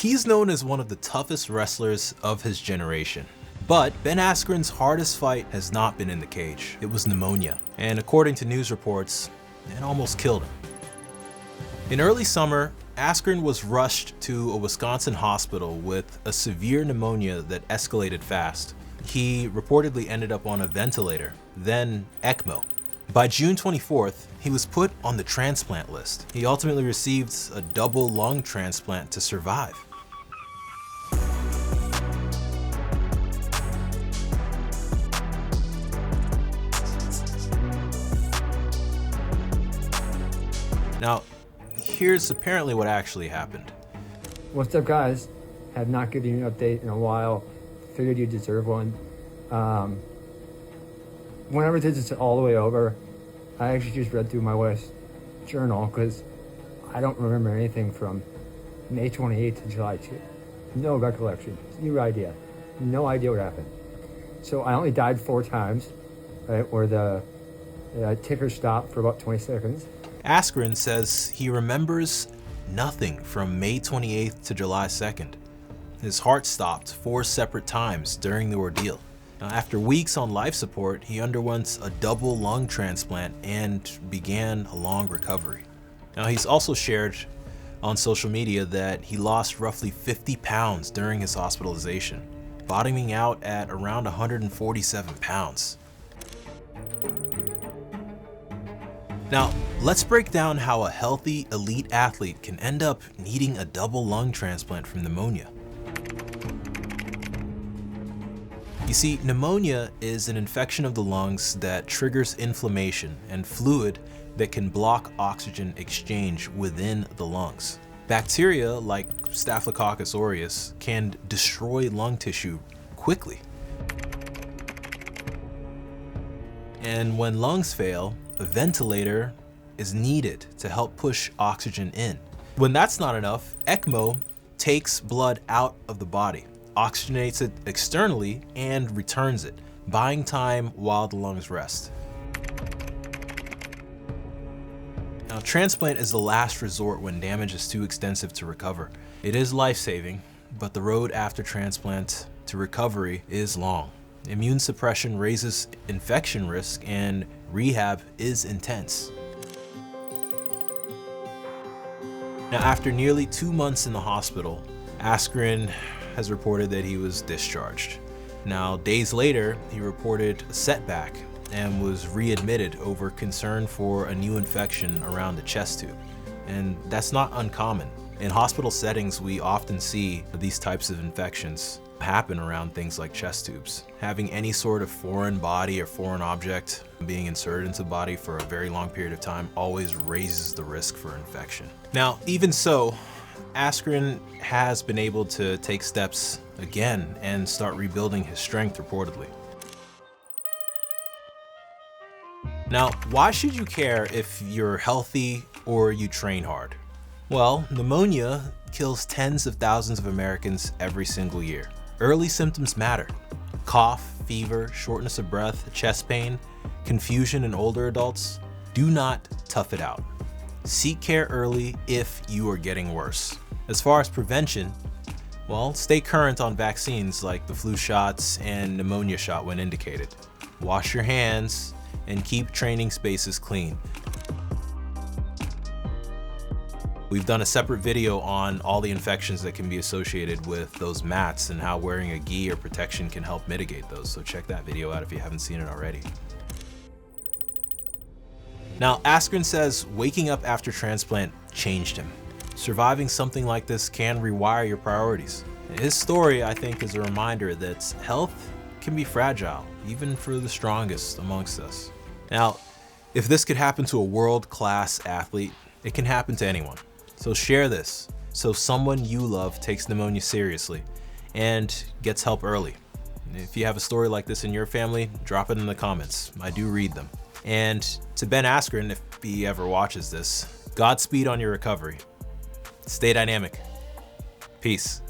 He's known as one of the toughest wrestlers of his generation. But Ben Askren's hardest fight has not been in the cage. It was pneumonia. And according to news reports, it almost killed him. In early summer, Askren was rushed to a Wisconsin hospital with a severe pneumonia that escalated fast. He reportedly ended up on a ventilator, then ECMO. By June 24th, he was put on the transplant list. He ultimately received a double lung transplant to survive. Now, here's apparently what actually happened. What's up, guys? Have not given you an update in a while. Figured you deserve one. Whenever this is all the way over, I actually just read through my wife's journal because I don't remember anything from May 28th to July 2. No recollection, zero idea. No idea what happened. So I only died 4 times, right, where the ticker stopped for about 20 seconds. Askren says he remembers nothing from May 28th to July 2nd. His heart stopped 4 separate times during the ordeal. Now, after weeks on life support, he underwent a double lung transplant and began a long recovery. Now, he's also shared on social media that he lost roughly 50 pounds during his hospitalization, bottoming out at around 147 pounds. Now, let's break down how a healthy elite athlete can end up needing a double lung transplant from pneumonia. You see, pneumonia is an infection of the lungs that triggers inflammation and fluid that can block oxygen exchange within the lungs. Bacteria like Staphylococcus aureus can destroy lung tissue quickly. And when lungs fail, a ventilator is needed to help push oxygen in. When that's not enough, ECMO takes blood out of the body, oxygenates it externally, and returns it, buying time while the lungs rest. Now, transplant is the last resort when damage is too extensive to recover. It is life-saving, but the road after transplant to recovery is long. Immune suppression raises infection risk, and rehab is intense. Now, after nearly 2 months in the hospital, Askren has reported that he was discharged. Now, days later, he reported a setback and was readmitted over concern for a new infection around the chest tube. And that's not uncommon. In hospital settings, we often see these types of infections happen around things like chest tubes. Having any sort of foreign body or foreign object being inserted into the body for a very long period of time always raises the risk for infection. Now, even so, Askren has been able to take steps again and start rebuilding his strength reportedly. Now, why should you care if you're healthy or you train hard? Well, pneumonia kills tens of thousands of Americans every single year. Early symptoms matter. Cough, fever, shortness of breath, chest pain, confusion in older adults. Do not tough it out. Seek care early if you are getting worse. As far as prevention, well, stay current on vaccines like the flu shots and pneumonia shot when indicated. Wash your hands and keep training spaces clean. We've done a separate video on all the infections that can be associated with those mats and how wearing a gi or protection can help mitigate those, so check that video out if you haven't seen it already. Now, Askren says waking up after transplant changed him. Surviving something like this can rewire your priorities. His story, I think, is a reminder that health can be fragile, even for the strongest amongst us. Now, if this could happen to a world-class athlete, it can happen to anyone. So share this so someone you love takes pneumonia seriously and gets help early. If you have a story like this in your family, drop it in the comments. I do read them. And to Ben Askren, if he ever watches this, Godspeed on your recovery. Stay dynamic. Peace.